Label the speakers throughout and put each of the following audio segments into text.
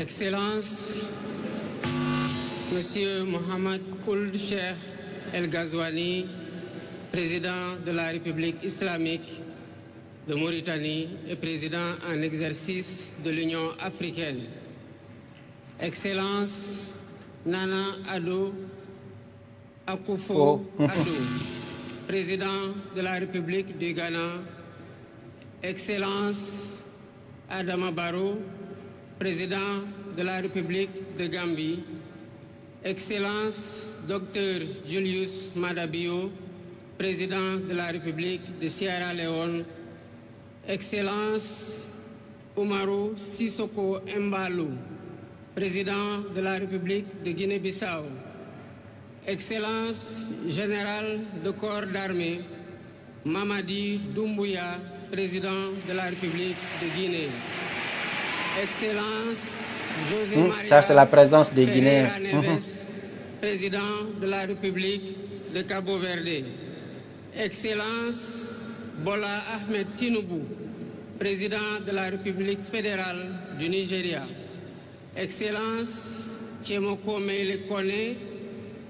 Speaker 1: Excellences, Monsieur Mohamed Ould Cheikh El Ghazouani, président de la République islamique de Mauritanie et président en exercice de l'Union africaine. Excellence Nana Addo Akufo-Addo, président de la République du Ghana. Excellence Adama Barrow, président de la République de Gambie. Excellence Dr Julius Maada Bio, président de la République de Sierra Leone. Excellence Umaru Sissoko Embalou, président de la République de Guinée-Bissau. Excellence Général de corps d'armée Mamadi Doumbouya, président de la République de Guinée. Excellence José Maria
Speaker 2: ça c'est la présence des Guinéens.
Speaker 1: Président de la République de Cabo Verde. Excellence Bola Ahmed Tinubu, président de la République fédérale du Nigeria. Excellence Tchemoko Meïle Kone,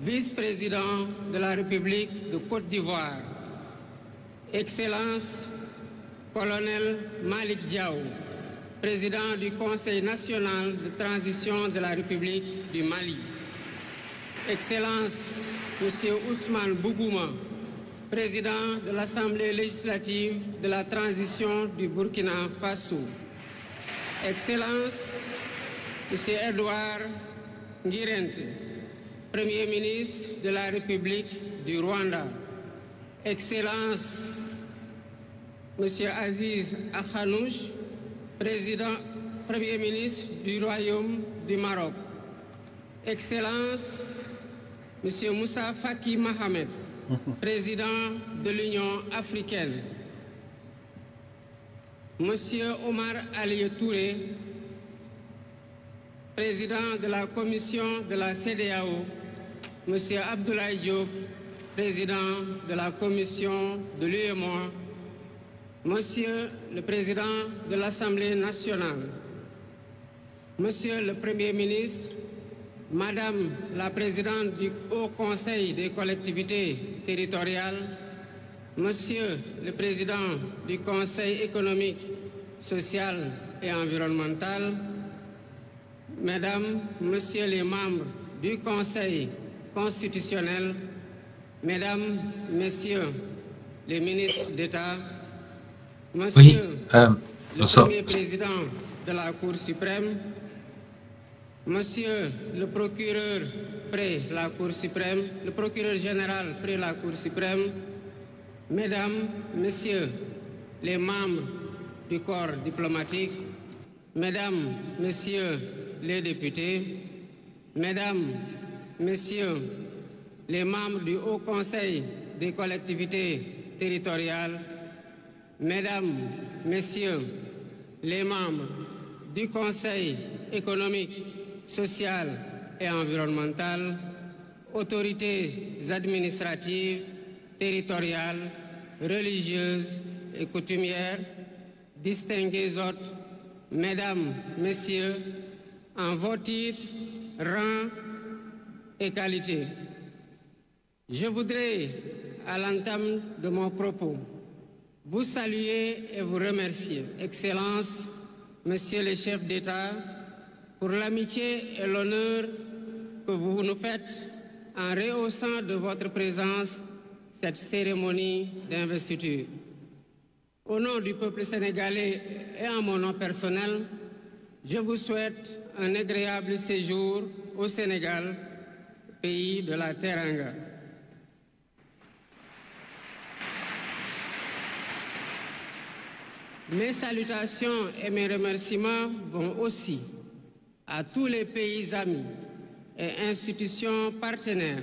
Speaker 1: vice-président de la République de Côte d'Ivoire. Excellence Colonel Malik Diaw, président du Conseil national de transition de la République du Mali. Excellence Monsieur Ousmane Bougouma, président de l'Assemblée législative de la transition du Burkina Faso. Excellence Monsieur Edouard Ngirente, Premier ministre de la République du Rwanda. Excellence Monsieur Aziz Akhanouch, Premier ministre du Royaume du Maroc. Excellence Monsieur Moussa Faki Mohamed, président de l'Union africaine. Monsieur Omar Ali Touré, président de la commission de la CEDEAO. Monsieur Abdoulaye Diop, président de la commission de l'UEMOA. Monsieur le président de l'Assemblée nationale. Monsieur le Premier ministre, Madame la présidente du Haut Conseil des collectivités territoriales, Monsieur le président du Conseil économique, social et environnemental, Mesdames, Messieurs les membres du Conseil constitutionnel, Mesdames, Messieurs les ministres d'État, Monsieur le Premier président de la Cour suprême, Monsieur le procureur près la Cour suprême, le procureur général près la Cour suprême, Mesdames, Messieurs les membres du corps diplomatique, Mesdames, Messieurs les députés, Mesdames, Messieurs les membres du Haut Conseil des collectivités territoriales, Mesdames, Messieurs les membres du Conseil économique, social et environnemental, autorités administratives, territoriales, religieuses et coutumières, distingués hôtes, Mesdames, Messieurs, en vos titres, rangs et qualités. Je voudrais, à l'entame de mon propos, vous saluer et vous remercier, Excellences, Messieurs les chefs d'État, pour l'amitié et l'honneur que vous nous faites en rehaussant de votre présence cette cérémonie d'investiture. Au nom du peuple sénégalais et en mon nom personnel, je vous souhaite un agréable séjour au Sénégal, pays de la Teranga. Mes salutations et mes remerciements vont aussi à tous les pays amis et institutions partenaires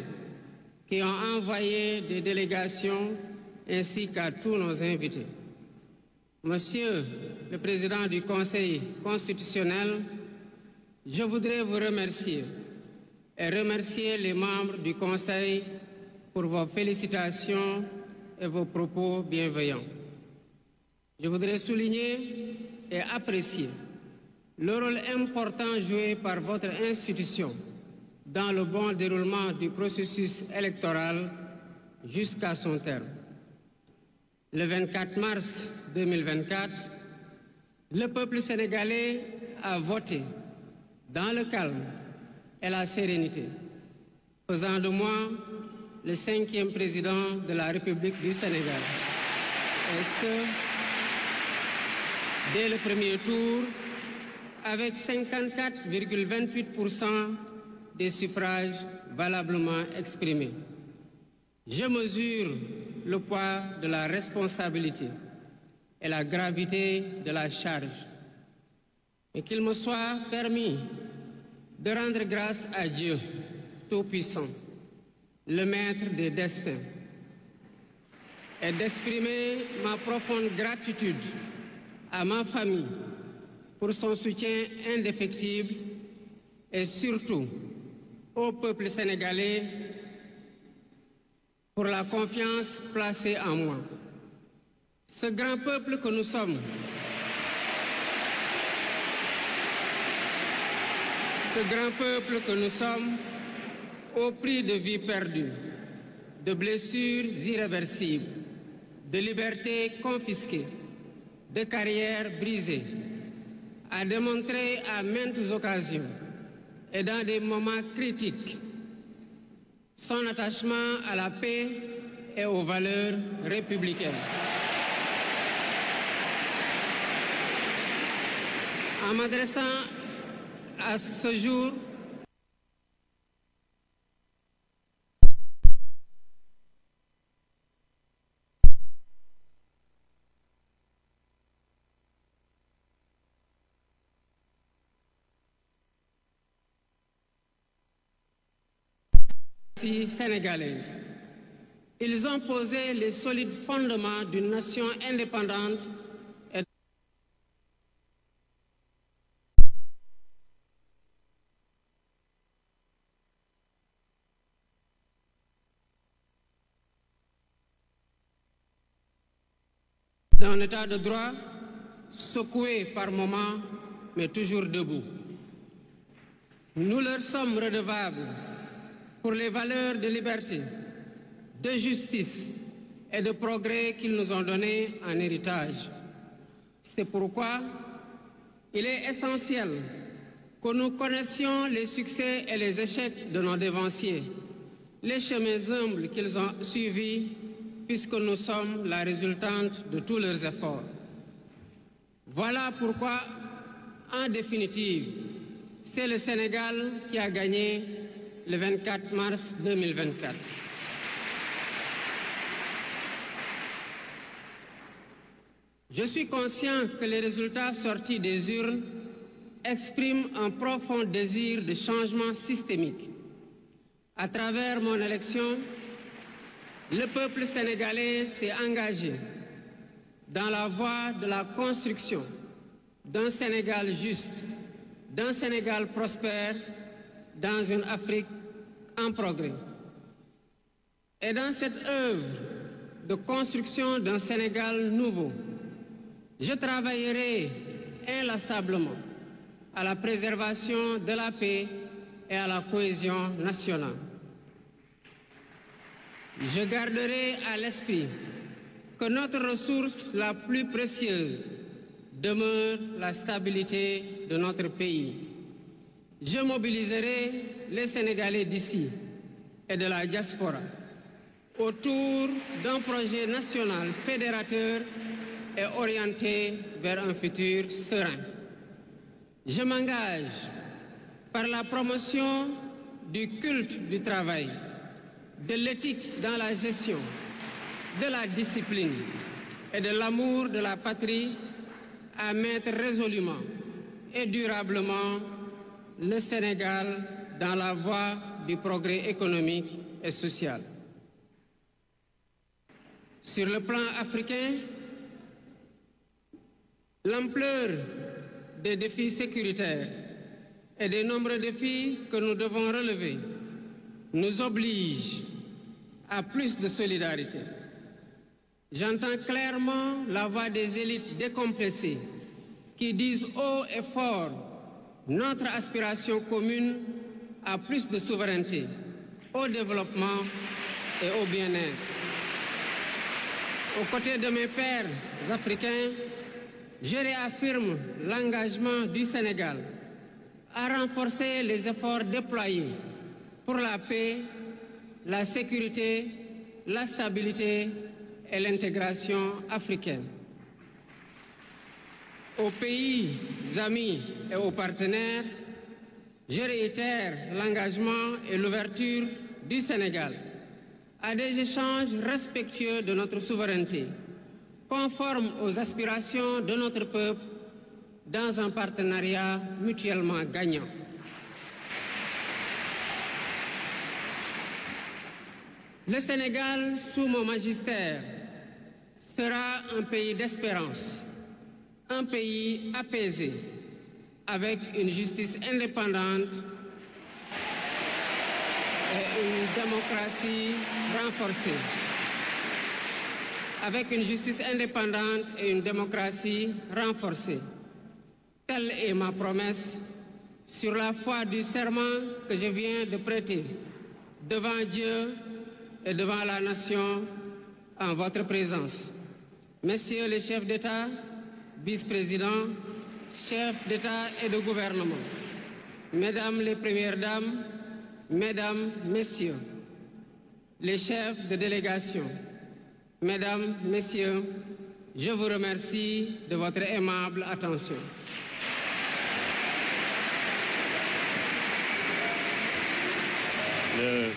Speaker 1: qui ont envoyé des délégations ainsi qu'à tous nos invités. Monsieur le Président du Conseil constitutionnel, je voudrais vous remercier et remercier les membres du Conseil pour vos félicitations et vos propos bienveillants. Je voudrais souligner et apprécier le rôle important joué par votre institution dans le bon déroulement du processus électoral jusqu'à son terme. Le 24 mars 2024, le peuple sénégalais a voté dans le calme et la sérénité, faisant de moi le 5e président de la République du Sénégal. Et ce, dès le premier tour, avec 54,28% des suffrages valablement exprimés. Je mesure le poids de la responsabilité et la gravité de la charge, et qu'il me soit permis de rendre grâce à Dieu Tout-Puissant, le Maître des destins, et d'exprimer ma profonde gratitude à ma famille pour son soutien indéfectible et surtout au peuple sénégalais pour la confiance placée en moi. Ce grand peuple que nous sommes, au prix de vies perdues, de blessures irréversibles, de libertés confisquées, de carrières brisées, a démontré à maintes occasions et dans des moments critiques son attachement à la paix et aux valeurs républicaines. En m'adressant à ce jour, sénégalaise. Ils ont posé les solides fondements d'une nation indépendante et d'un état de droit secoué par moments, mais toujours debout. Nous leur sommes redevables pour les valeurs de liberté, de justice et de progrès qu'ils nous ont données en héritage. C'est pourquoi il est essentiel que nous connaissions les succès et les échecs de nos dévanciers, les chemins humbles qu'ils ont suivis, puisque nous sommes la résultante de tous leurs efforts. Voilà pourquoi, en définitive, c'est le Sénégal qui a gagné le 24 mars 2024. Je suis conscient que les résultats sortis des urnes expriment un profond désir de changement systémique. À travers mon élection, le peuple sénégalais s'est engagé dans la voie de la construction d'un Sénégal juste, d'un Sénégal prospère, dans une Afrique en progrès. Et dans cette œuvre de construction d'un Sénégal nouveau, je travaillerai inlassablement à la préservation de la paix et à la cohésion nationale. Je garderai à l'esprit que notre ressource la plus précieuse demeure la stabilité de notre pays. Je mobiliserai les Sénégalais d'ici et de la diaspora autour d'un projet national fédérateur et orienté vers un futur serein. Je m'engage par la promotion du culte du travail, de l'éthique dans la gestion, de la discipline et de l'amour de la patrie à mettre résolument et durablement le Sénégal dans la voie du progrès économique et social. Sur le plan africain, l'ampleur des défis sécuritaires et des nombreux défis que nous devons relever nous oblige à plus de solidarité. J'entends clairement la voix des élites décompressées qui disent haut et fort notre aspiration commune à plus de souveraineté, au développement et au bien-être. Aux côtés de mes pairs africains, je réaffirme l'engagement du Sénégal à renforcer les efforts déployés pour la paix, la sécurité, la stabilité et l'intégration africaine. Aux pays amis et aux partenaires, je réitère l'engagement et l'ouverture du Sénégal à des échanges respectueux de notre souveraineté, conformes aux aspirations de notre peuple, dans un partenariat mutuellement gagnant. Le Sénégal, sous mon magistère, sera un pays d'espérance, un pays apaisé, avec une justice indépendante et une démocratie renforcée. Avec une justice indépendante et une démocratie renforcée. Telle est ma promesse sur la foi du serment que je viens de prêter devant Dieu et devant la nation en votre présence. Messieurs les chefs d'État, vice-présidents, chefs d'État et de gouvernement, Mesdames les Premières Dames, Mesdames, Messieurs, les chefs de délégation, Mesdames, Messieurs, je vous remercie de votre aimable attention.
Speaker 2: Le